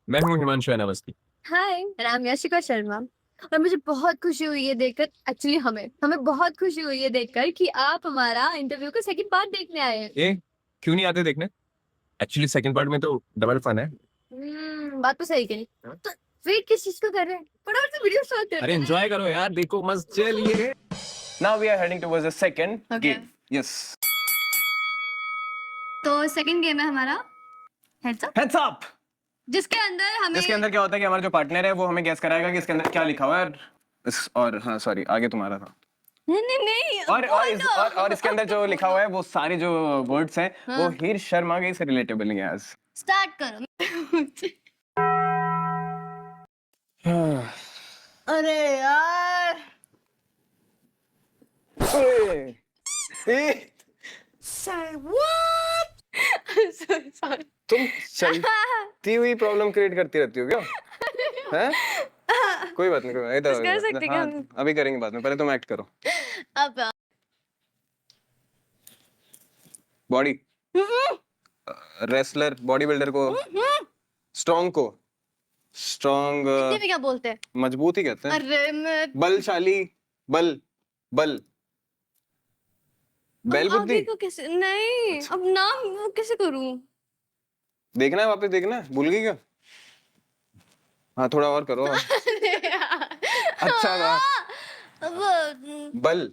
मैं हूँ हिमांशु अनावस्ती। हाय, नाम यशिका शर्मा और मुझे बहुत खुशी हुई है देखकर। एक्चुअली हमें बहुत खुशी हुई है देखकर कि आप हमारा इंटरव्यू का सेकंड पार्ट देखने आए हैं। ए, क्यों नहीं आते देखने? एक्चुअली सेकंड पार्ट में तो डबल फन है। बात तो सही कही। तो वेट किस चीज को कर रहे हैं? फटाफट से वीडियो स्टार्ट करते अरे हैं। एंजॉय करो यार, देखो मस्त चलिए। Now we are heading towards the second Okay. game. Yes. तो सेकंड गेम है हमारा हेड्स अप, Heads up. जिसके अंदर हमें इसके अंदर क्या होता है कि हमारा जो पार्टनर है वो हमें गैस कराएगा कि इसके अंदर क्या लिखा हुआ है। और हाँ सॉरी, आगे तुम्हारा था। नहीं और इसके अंदर जो लिखा हुआ है वो सारे जो वर्ड्स हैं वो हीर शर्मा के से रिलेटेबल हैं आज। स्टार्ट करो। अरे यार Sorry. तुम चलती हुई प्रॉब्लम क्रिएट करती रहती हो क्या? हैं? कोई बात नहीं, कोई बात नहीं। इधर कर सकते क्या हाँ, हम? अभी करेंगे बाद में, पहले तुम एक्ट करो। अब बॉडी रेसलर, बॉडी बिल्डर को, स्ट्रॉन्ग को, स्ट्रॉन्ग हिंदी में क्या बोलते हैं? मजबूत ही कहते हैं। अरे मैं बलशाली, बल बल बैल आगे बुद्धि। को कैसे? नहीं, अब नाम वो कैसे करूं? देखना है, वापस देखना है, भूल गई क्या? हाँ थोड़ा और करो। अच्छा था। अब बल,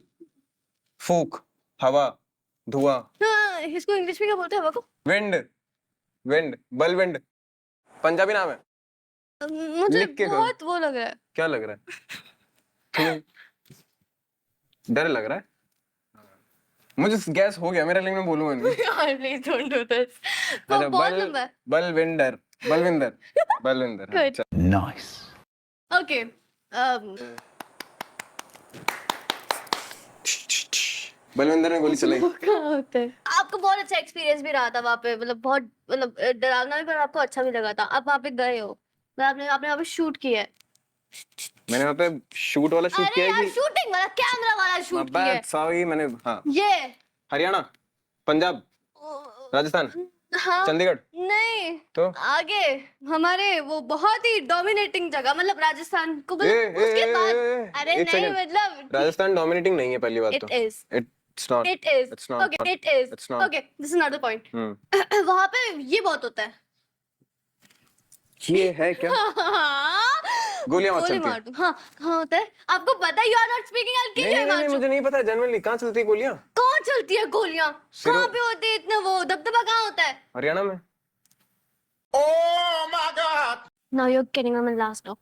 फूक, हवा, धुआं, इसको इंग्लिश में क्या बोलते हैं हवा को? विंड, विंड, बल विंड। पंजाबी नाम है। मुझे लिख के करो। बहुत वो लग रहा है। क्या लग रहा है तुम्हें? डर लग रहा है? मुझे गैस हो गया मेरा, लेकिन मैं बोलूंगा नहीं। यार प्लीज डोंट डू दिस। अच्छा, बहुत लंबा है। बलविंदर, बलविंदर, बलविंदर। हाँ, Good. चल। Nice. ओके, बलविंदर ने गोली चलाई। कहाँ होता है? आपको बहुत अच्छा एक्सपीरियंस भी रहा था वहाँ पे, मतलब बहुत, मतलब डरावना भी, पर आपको अच्छा भी लगा था। आप वहाँ पे गए हो, मतलब आपने आपने वहाँ पे शूट किया है। मैंने वहाँ पे शूट वाला शूट अरे किया है यार, कि शूटिंग वाला, कैमरा वाला शूट किया है। सॉरी मैंने, हाँ, ये हरियाणा, पंजाब, राजस्थान, हाँ, चंडीगढ़। नहीं तो आगे हमारे वो बहुत ही डोमिनेटिंग जगह, मतलब राजस्थान को, ए, मतलब उसके बाद। अरे एक नहीं, सेकंड। मतलब राजस्थान डोमिनेटिंग नहीं है, पहली बात इट तो। Is it's not. It is It's not. Okay, it is It's not. Okay, this is not the point. Hmm, वहां पे ये बहुत होता है। ये है क्या? गोलियां मत गोली चलती मार दूं? हाँ, कहाँ होता है? आपको पता है? यू आर नॉट स्पीकिंग, आई किल नहीं यू नहीं नहीं, हिमांशु। मुझे नहीं पता जनरली कहाँ चलती है गोलियां। कहाँ चलती है गोलियां? सिरों- कहाँ पे होती है? इतना वो दबदबा कहाँ होता है? हरियाणा में। Now you are getting my last no.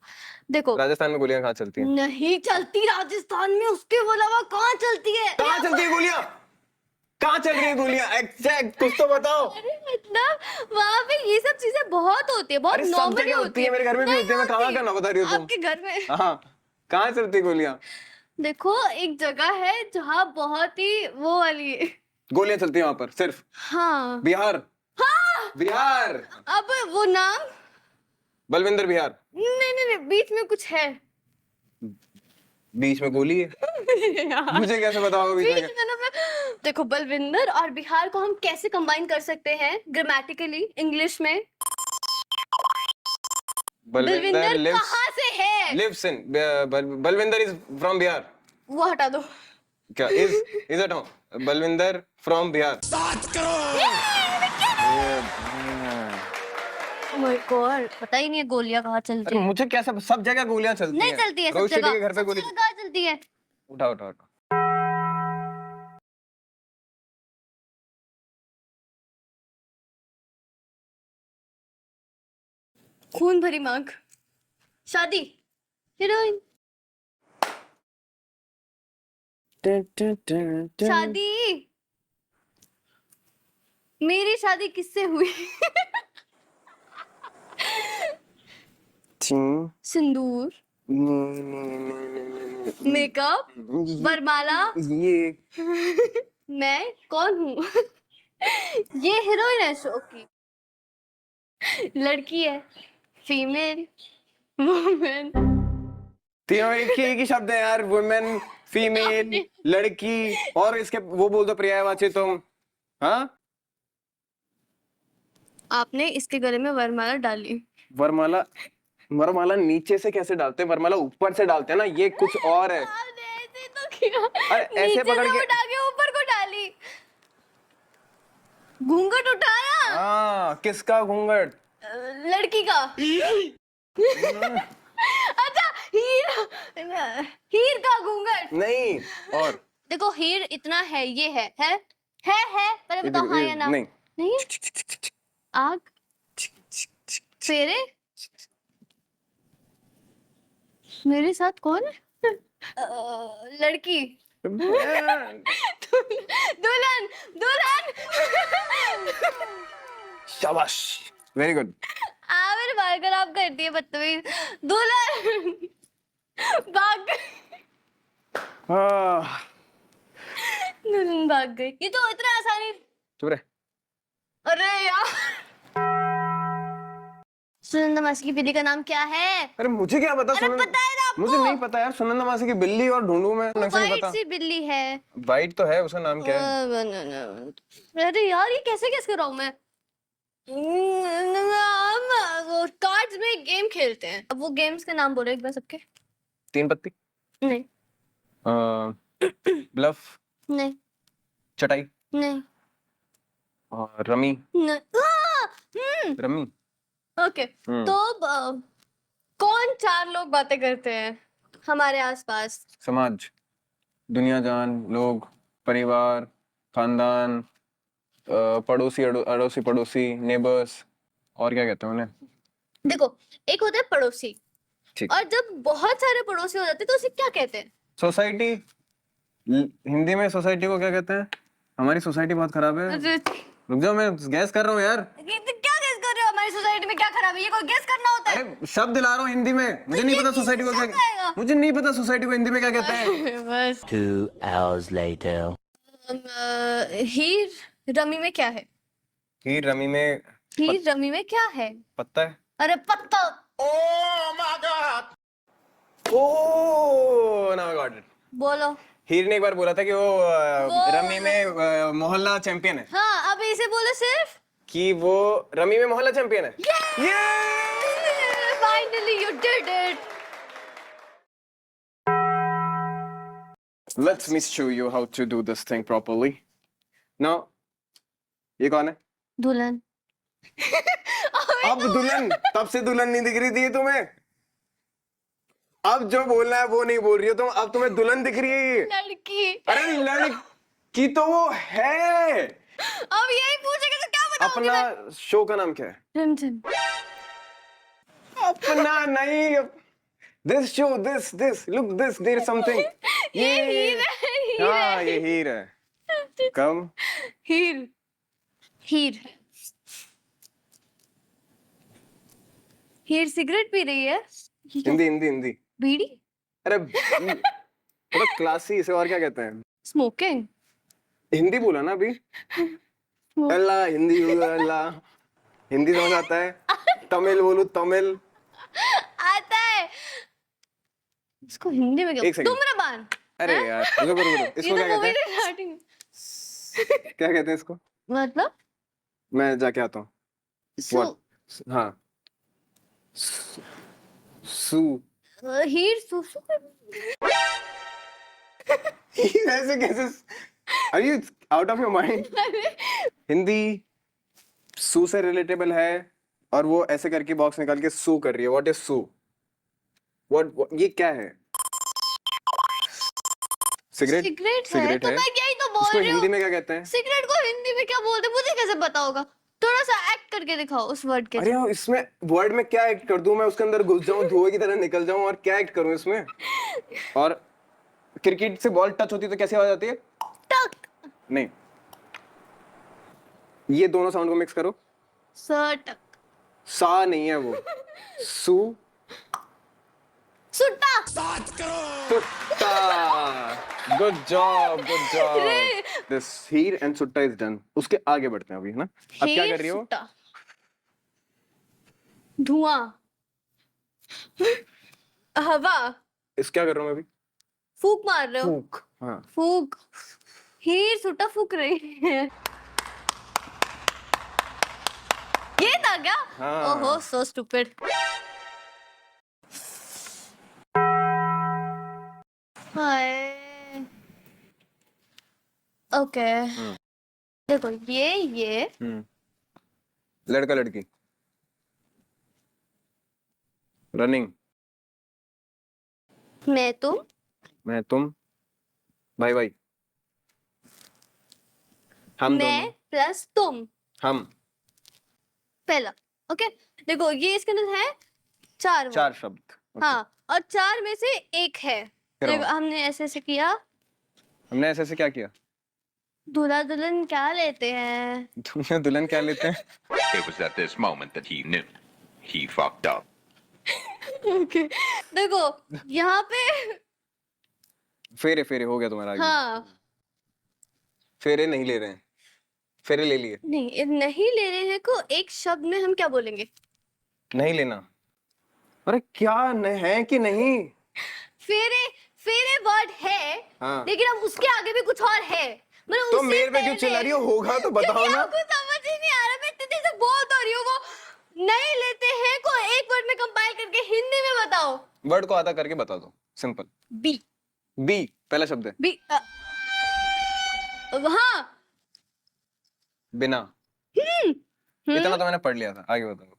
देखो, राजस्थान में गोलियां कहाँ चलती हैं? नहीं चलती राजस्थान में, उसके अलावा कहाँ चलती है? कहाँ चलती है गोलियां? कहाँ चल रही है गोलियां? एग्जैक्ट कुछ तो बताओ। अरे मतलब वहाँ पे ये सब चीजें बहुत होती है, बहुत अरे सब नॉर्मली जगह होती है, मेरे घर में भी नहीं होती है। मैं कहाँ होती। का ना बता रही हो तुम? आपके घर में? हाँ, कहाँ चलती है गोलियां? देखो, एक जगह है जहाँ बहुत ही वो वाली गोलियां चलती है वहां पर सिर्फ? हाँ बिहार। हाँ, बिहार, अब वो नाम, बलविंदर बिहार। नहीं नहीं नहीं, बीच में कुछ है। बीच में गोली है। मुझे कैसे बताओगे बीच में बीच क्या? में ना देखो, बलविंदर और बिहार को हम कैसे कंबाइन कर सकते हैं ग्रामेटिकली इंग्लिश में? बलविंदर कहाँ से है? Lives in Balwinder is from Bihar. वो हटा दो। क्या is it? No, Balwinder from Bihar. Oh my God, पता ही नहीं है गोलियां कहाँ चलती अरे है। मुझे कैसे, सब जगह गोलियां चलती नहीं हैं। चलती है सब रोहित शेट्टी जगह। के घर पे सब गोली। जगह कहाँ चलती है? उठाओ उठाओ उठाओ। खून भरी मांग, शादी, हीरोइन, शादी। मेरी शादी किससे हुई? सिंदूर, मेकअप, वरमाला। ये मैं कौन हूँ? ये हीरोइन है शो की, लड़की है, फीमेल, वुमेन। तीनों एक ही शब्द है यार। वुमेन, फीमेल, लड़की, और इसके वो बोल दो पर्यायवाची तुम। हाँ, आपने इसके गले में वरमाला डाली। वरमाला वरमाला नीचे से कैसे डालते हैं? वरमाला ऊपर से डालते हैं ना, ये कुछ और है। आपने ऐसे तो किया, अरे ऐसे नीचे पकड़ से के, उठा के ऊपर को डाली, घूंघट उठाया। हाँ किसका घूंघट? लड़की का। अच्छा, हीर का घूंघट नहीं, और देखो, हीर इतना है, ये है पहले बताओ हाँ या ना। नहीं, नहीं है? आग, फेरे, मेरे साथ कौन है? लड़की, दुल्हन, दुल्हन। शाबाश, वेरी गुड। मेरे बाल खराब करती है बदतमीज। दुल्हन भाग गई, दुल्हन भाग गई। ये तो इतना आसानी। चुप रहे। अरे यार, सुनंदा मासी की बिल्ली का नाम क्या है? अरे मुझे क्या पता? अरे पता है ना आपको? मुझे नहीं पता यार। सुनंदा मासी की बिल्ली और ढूंढूं मैं, नहीं वाइट पता। सी बिल्ली है। वाइट तो है, उसका नाम क्या है? अरे यार, ये कैसे गेस कर रहा हूँ मैं? वो कार्ड्स में गेम खेलते हैं। अब वो गेम्स के नाम बोलो एक बार सबके। 3 पत्ती, नहीं, ब्लफ, नहीं, चटाई नहीं, और रमी। नहीं। रमी। ओके, तो कौन 4 लोग बातें करते हैं हमारे आसपास? समाज, दुनिया जान, लोग, परिवार, खानदान, पड़ोसी, अड़ोसी पड़ोसी, नेबर्स, और क्या कहते हैं उन्हें? देखो, एक होता है पड़ोसी, ठीक। और जब बहुत सारे पड़ोसी हो जाते हैं तो उसे क्या कहते हैं? सोसाइटी। हिंदी में सोसाइटी को क्या कहते हैं? हमारी सोसाइटी बहुत खराब है। रुक जाओ, मैं गैस कर रहा हूँ यार। क्या गेस कर रहे हो? हमारी सोसाइटी में क्या खराब है? ये कोई गेस करना होता है? अरे शब्द ला रहा हूँ हिंदी में, मुझे नहीं पता सोसाइटी को क्या, मुझे नहीं पता सोसाइटी को हिंदी में क्या कहते हैं। बस 2 hours later. हीर रमी में क्या है? हीर रमी में हीर रमी में क्या है? पत्ता है। अरे पत्ता। Oh my God, oh now I got it. बोलो। हीर ने एक बार बोला था कि वो रमी में मोहल्ला चैंपियन है। हाँ, अब इसे बोलो सिर्फ कि वो रमी में मोहल्ला चैंपियन है। Finally you did it. Let me show you how to do this thing properly. Now, ये कौन है? दुल्हन। अब दुल्हन, तब से दुल्हन नहीं दिख रही थी तुम्हें। अब जो बोलना है वो नहीं बोल रही हो तुम, अब तुम्हें दुल्हन दिख रही है ये। लड़की। अरे लड़की तो वो है। अब यही पूछेगा तो क्या बताऊंगी मैं? अपना शो का नाम क्या है? रिमझिम। अपना नहीं, this show, this look, this there something. ये हीर है, हाँ ये हीर है। कम हीर, हीर, हीर सिगरेट पी रही है। हिंदी हिंदी हिंदी। बीड़ी। अरे थोड़ा क्लासी, इसे और क्या कहते हैं? स्मोकिंग। हिंदी बोला ना अभी। अल्लाह हिंदी बोलो, अल्लाह हिंदी समझ आता है? तमिल बोलूं, तमिल आता है। इसको हिंदी में क्या? एक सेकंड। धूम्रपान। अरे यार रुको रुको, इसको क्या कहते हैं? स्टार्टिंग। क्या कहते हैं इसको? मतलब मैं जाके आता हूँ। सु, हाँ, सू। हीर सुसु। ऐसे कैसे? Are you out of your mind? Hindi सू से रिलेटेबल है, और वो ऐसे करके बॉक्स निकाल के सू कर रही है। What is Sue? व्हाट ये क्या है? सिगरेट। सिगरेट है, सिगरेट तो है। मैं यही तो बोल इसको रही हिंदी हूँ। में क्या कहते हैं? सिगरेट को हिंदी में क्या बोलते हैं मुझे कैसे पता होगा? थोड़ा सा एक्ट करके दिखाओ उस वर्ड के। अरे यार इसमें वर्ड में क्या एक्ट कर दूं मैं? उसके अंदर घुस जाऊं, धुएं की तरह निकल जाऊं, और क्या एक्ट करूं इसमें? और क्रिकेट से बॉल टच होती है तो कैसी आवाज आती है? टक। नहीं, ये दोनों साउंड को मिक्स करो। सटक। सा नहीं है वो, सू। सुट्टा। सुट्टा। Good job, good job. This Heer and सुट्टा इज डन। उसके आगे बढ़ते हैं अभी, है ना? अब क्या कर रही हो? सुट्टा। धुआं। हवा। इस क्या कर रहा हूँ मैं अभी? फूक मार रहे हो। फूक। हाँ, फूक। हीर सुट्टा फूक रही है। ये था आ गया? हाँ। ओहो, so stupid. हाय। ओके। देखो ये लड़का लड़की रनिंग मैं तुम मैं तुम भाई भाई हम मैं दोनों प्लस तुम हम पहला। ओके देखो ये इसके अंदर है 4 वर्ड। 4 शब्द Okay. हाँ और 4 में से एक है। फिर देखो और? हमने ऐसे ऐसे किया। हमने ऐसे ऐसे क्या किया दूल्हा दुल्हन क्या लेते हैं? तुमने दुल्हन क्या लेते हैं It was at this moment that he knew. He fucked up. Okay देखो यहाँ पे फेरे फेरे हो गया तुम्हारा आगे हाँ फेरे नहीं ले रहे हैं फेरे ले लिए नहीं नहीं ले रहे हैं को एक शब्द में हम क्या बोलेंगे? नहीं लेना अरे क्या है कि नहीं फेरे फेरे वर्ड है हाँ। लेकिन अब उसके आगे भी कुछ और है मतलब तो उससे मेरे पे क्यों पहले- चिल्ला रही हो होगा तो बताओ क्योंकि ना आपको समझ ही नहीं आ रहा मैं इतनी देर से बोल तो रही हूँ वो नहीं लेते हैं को एक वर्ड में कंपाइल करके हिंदी में बताओ। वर्ड को आधा करके बता दो सिंपल बी बी पहला शब्द है बी हाँ बिना इतना तो मैंने पढ़ लिया था आगे बताओ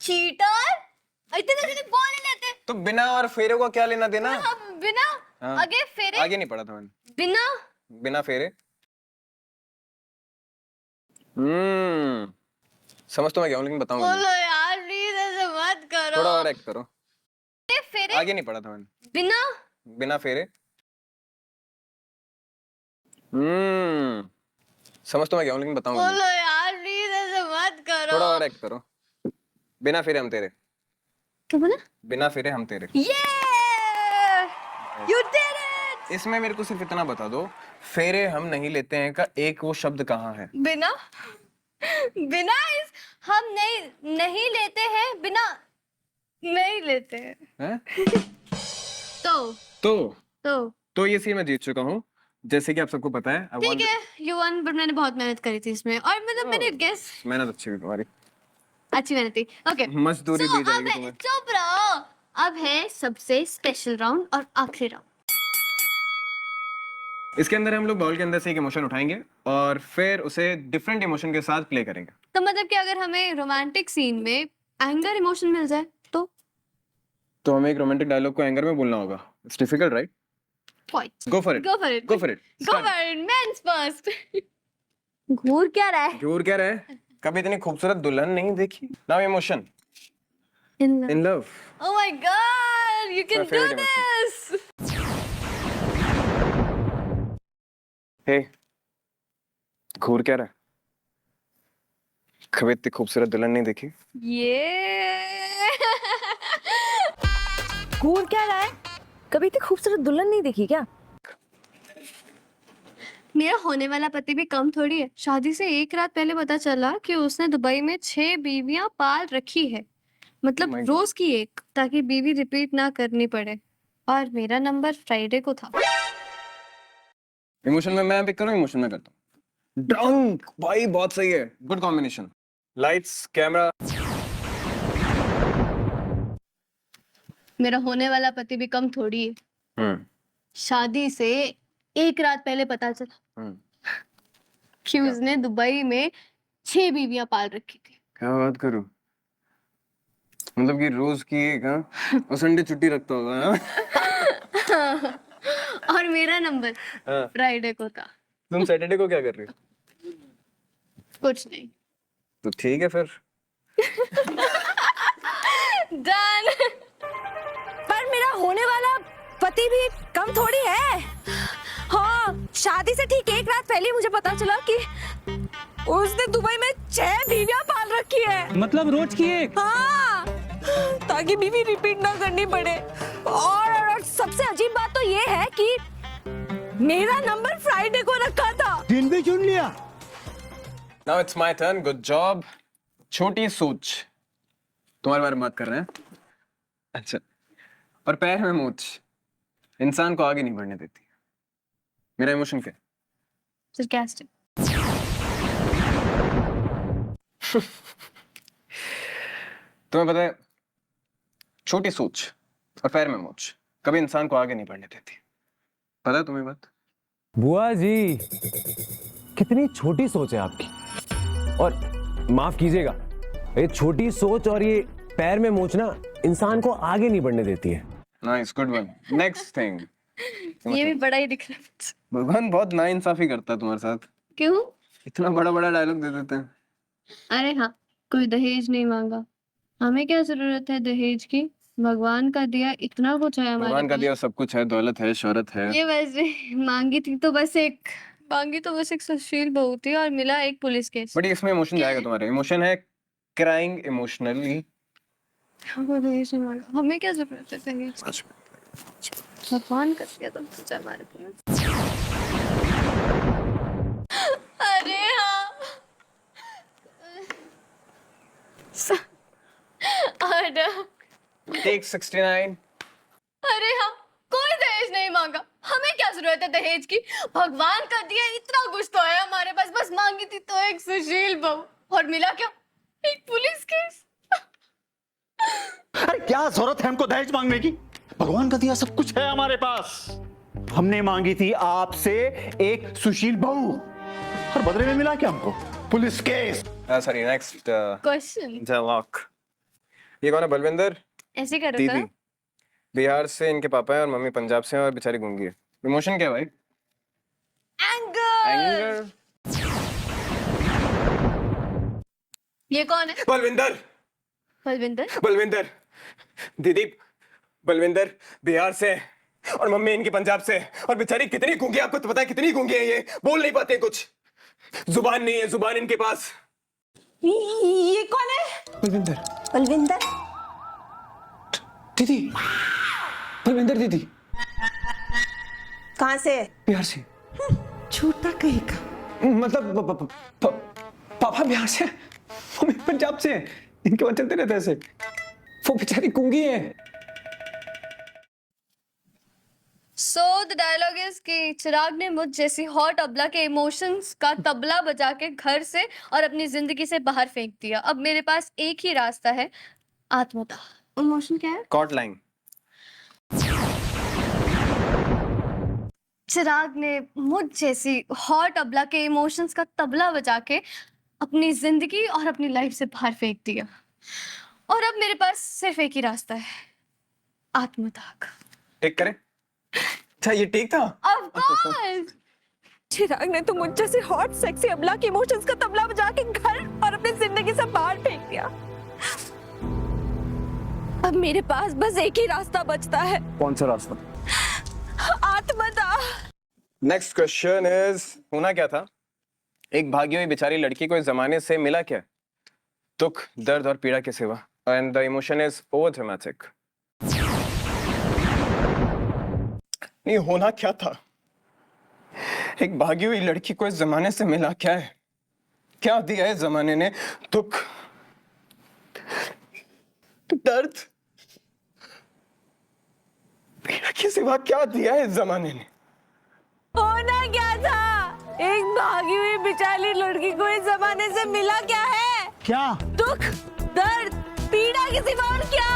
चीटर इतने जल्दी बोल नहीं लेते। तो बिना और फेरे को क्या लेना देना अब बिना हाँ। आगे फेरे आगे नहीं पढ़ा था मैंने बिना बिना फेरे समझ तो मैं गया हूँ लेकिन बताऊंगा नहीं। बोलो यार प्लीज ऐसे मत करो। थोड़ा और एक्ट करो फेरे आगे नहीं पढ़ा था मैंने बिना बिना फेरे समझ तो मैं गया हूँ लेकिन बताऊंगा नहीं। बोलो यार प्लीज ऐसे मत करो। थोड़ा और एक्ट करो बिना फेरे हम तेरे क्या बोला? बिना फेरे हम तेरे ये यू डिड इट। इसमें मेरे को सिर्फ इतना बता दो फेरे हम नहीं लेते हैं का एक वो शब्द कहाँ है बिना बिना इस हम नहीं लेते हैं बिना नहीं लेते हैं हैं? तो तो तो तो ये सीन मैं जीत चुका हूँ जैसे कि आप सबको पता है I ठीक want- है यू वन बट मैंने बहुत मेहनत करी थी इसमें और मतलब मैंने गेस मेहनत अच्छी हुई तुम्हारी अच्छी मेहनत थी। ओके मजदूरी दी जाएगी तुम्हें चुप रहो। अब है सबसे स्पेशल राउंड और आखिरी राउंड। इसके अंदर हम लोग बॉल के अंदर से एक इमोशन उठाएंगे और फिर उसे डिफरेंट इमोशन के साथ प्ले करेंगे तो मतलब कि अगर हमें रोमांटिक सीन में एंगर इमोशन मिल जाए तो हमें एक रोमांटिक डायलॉग को एंगर में बोलना होगा it's difficult right point go for it go for it go for it go for it men's first. घूर क्या रहा है? झूर क्या रहे कभी इतनी खूबसूरत दुल्हन नहीं देखी now emotion in love Oh my god, you can My do favorite this! हे घूर क्या रहा है कभी इतनी खूबसूरत दुल्हन नहीं देखी ये घूर क्या रहा है? कभी इतनी खूबसूरत दुल्हन नहीं देखी क्या? मेरा होने वाला पति भी कम थोड़ी है। शादी से एक रात पहले पता चला कि उसने दुबई में 6 बीवियां पाल रखी है। मतलब Oh my God. रोज की एक, ताकि बीवी रिपीट ना करनी पड़े। और मेरा नंबर फ्राइडे को था। इमोशन में मैं पिक करूं इमोशन में करता हूं ड्रंक भाई बहुत सही है गुड कॉम्बिनेशन लाइट्स कैमरा मेरा होने वाला पति भी कम थोड़ी है। शादी से एक रात पहले पता चला कि उसने दुबई में 6 बीवियां पाल रखी थी। क्या बात करूं मतलब कि रोज की एक हाँ और संडे छुट्टी रखता होगा हाँ? और मेरा नंबर हाँ। फ्राइडे को था। तुम सैटरडे को क्या कर रही हो कुछ नहीं। तो ठीक है फिर डन। पर मेरा होने वाला पति भी कम थोड़ी है। हाँ, शादी से ठीक एक रात पहले मुझे पता चला कि उसने दुबई में 6 बीवियां पाल रखी है। मतलब रोज की एक। हाँ, ताकि बीवी रिपीट ना करनी पड़े। और सबसे अजीब बात तो ये है कि मेरा नंबर फ्राइडे को रखा था। दिन भी चुन लिया। Now it's my turn good job छोटी सोच तुम्हारे बारे में बात कर रहे हैं अच्छा और पैर में मूंछ इंसान को आगे नहीं बढ़ने देती मेरा इमोशन क्या है? Sarcastic. तुम्हें पता है, छोटी सोच और पैर में मोच कभी इंसान को आगे नहीं बढ़ने देती। पता है तुम्हें बात? बुआ जी, कितनी छोटी सोच है आपकी। और माफ कीजिएगा, ये छोटी सोच और ये पैर में मोचना इंसान को आगे नहीं बढ़ने देती है। Nice, good one. Next thing. ये भी बड़ा ही दिख रहा है। भगवान बहुत नाइंसाफी करता है तुम्हारे साथ। क्यों? इतना बड़ा बड़ा डायलॉग दे देते हैं। अरे हाँ, कोई दहेज नहीं मांगा। हमें क्या जरूरत है दहेज की? भगवान का दिया इतना कुछ है हमारे भगवान का पास। दिया सब कुछ है, दौलत है, शोहरत है। ये वैसे मांगी तो बस एक सुशील बहू थी और मिला एक पुलिस केस। बट इसमें इमोशन जाएगा तुम्हारे। इमोशन है क्राइंग इमोशनली। हमें दहेज नहीं मांगा। हमें क्या जरूरत है दहेज की? भगवान का दिया तो कुछ है हमारे पास। अरे हाँ। टेक 69। अरे हाँ, कोई दहेज नहीं मांगा। हमें क्या जरूरत है दहेज की? भगवान का दिया इतना कुछ तो है हमारे पास। बस मांगी थी तो एक सुशील बहू और मिला क्या? एक पुलिस केस। अरे क्या जरूरत है हमको दहेज मांगने की? भगवान का दिया सब कुछ है हमारे पास। हमने मांगी थी आपसे एक सुशील बहू और बदले में मिला क्या हमको? Police case. Sorry, next question. Dialogue. ये कौन है? बलविंदर ऐसे कर रहा दीदी। था। बिहार से इनके पापा है और मम्मी पंजाब से है और बेचारी गूंगी है। इमोशन क्या है भाई? एंगर। एंगर। ये कौन है? बलविंदर। बलविंदर। बलविंदर दीदी। बलविंदर बिहार से है और मम्मी इनकी पंजाब से है और बेचारी कितनी गूंगी है, आपको तो पता है कितनी गूंगी है। ये बोल नहीं पाते कुछ, जुबान नहीं है, जुबान इनके पास। ये कौन है? बलविंदर। बलविंदर। दीदी। बलविंदर दीदी। कहाँ से? बिहार से। झूठा कहीं का। मतलब पापा बिहार से, मम्मी पंजाब से। इनके वहां चलते रहते ऐसे। वो बेचारी गूंगी है। So the dialogue is कि चिराग ने मुझ जैसी हॉट अबला के इमोशंस का तबला बजा के घर से और अपनी जिंदगी से बाहर फेंक दिया। अब मेरे पास एक ही रास्ता है, आत्मदाह। इमोशन क्या है? Cot line. चिराग ने मुझ जैसी हॉट अबला के इमोशंस का तबला बजा के अपनी जिंदगी और अपनी लाइफ से बाहर फेंक दिया। और अब मेरे पास सिर्फ एक ही रास्ता है, आत्मदाह। टेक करें? अच्छा ये टेक था? Of course। चिराग ने तो मुझ जैसे हॉट सेक्सी अबला के इमोशंस का तबला बजा के घर और अपनी जिंदगी से बाहर फेंक दिया। अब मेरे पास बस एक ही रास्ता बचता है। कौन सा रास्ता? आत्मदाह। नेक्स्ट क्वेश्चन इज, होना क्या था? एक भागी हुई बेचारी लड़की को इस जमाने से मिला क्या? दुख, दर्द और पीड़ा के सिवा। And the emotion is over dramatic. नहीं, होना क्या था? एक भागी हुई लड़की को इस जमाने से मिला क्या है? क्या दिया है जमाने ने? दुख, दर्द, पीड़ा के सिवा क्या दिया है इस जमाने ने? होना क्या था? एक भागी हुई बेचारी लड़की को इस जमाने से मिला क्या है? क्या? दुख, दर्द, पीड़ा के सिवा और क्या?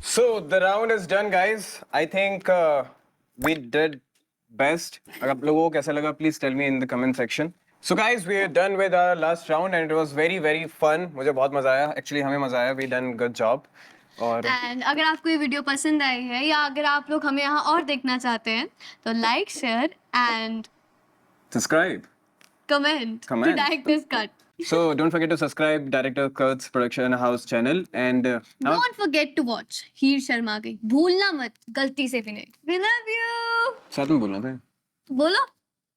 So the round is done, guys. I think we did best. अगर आप लोगों को कैसा लगा, please tell me in the comment section. So guys, we are done with our last round and it was very very fun. मुझे बहुत मजा आया. Actually हमें मजा आया. We done good job. और एंड अगर आपको ये वीडियो पसंद आई है या अगर आप लोग हमें यहाँ और देखना चाहते हैं तो like, share and subscribe. Comment to Comment. Like this cut. So don't forget to subscribe Director Kurt's Production House channel and now don't forget to watch Heer Sharma की। भूलना मत, गलती से भी नहीं। We love you. साथ में बोलना था. बोलो।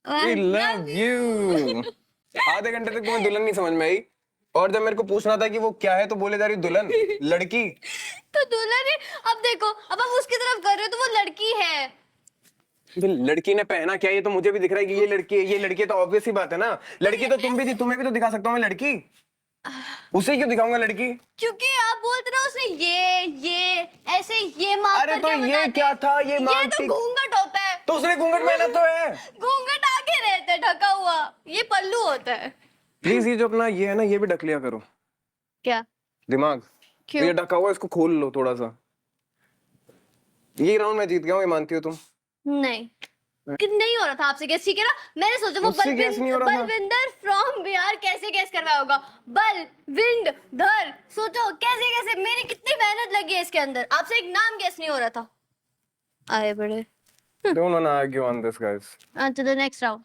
We love you. आधे घंटे तक तुम्हें दुल्हन नहीं समझ में आई और जब मेरे को पूछना था कि वो क्या है तो बोले जा रही दुल्हन, लड़की। तो दुल्हन है। अब देखो, अब आप उसकी तरफ कर रहे हो तो वो लड़की है। लड़की ने पहना क्या? ये तो मुझे भी दिख रहा है कि ये लड़की है। ये लड़की तो ऑब्वियस ही बात है ना। लड़की तो तुम भी थी, तुम्हें भी तो दिखा सकता हूँ मैं लड़की। उसे क्यों दिखाऊंगा लड़की? क्योंकि आप बोलते ना उसने ये ऐसे ये मार्क अरे तो करके ये बताते। क्या था? ये ये मार्क तो घूंघट होता है। तो उसने घूंघट पहना तो है। घूंघट आगे रहता है ढका हुआ, ये पल्लू होता है। प्लीज ये जो अपना ये है ना, ये भी ढक लिया करो क्या? दिमाग। क्यों? ये ढका हुआ है, इसको खोल लो थोड़ा सा। ये राउंड मैं जीत गया हूँ, ये मानती हो तुम? नहीं कि नहीं हो रहा था आपसे गेस, ठीक है ना? मैंने सोचा वो मुझसे guess नहीं हो रहा था। बलविंदर फ्रॉम बिहार कैसे गेस करवाया होगा। बलविंदर, सोचो कैसे कैसे मेरी कितनी मेहनत लगी है इसके अंदर, आपसे एक नाम गेस नहीं हो रहा था। आए बड़े। Don't wanna argue on this, guys. On to the next round.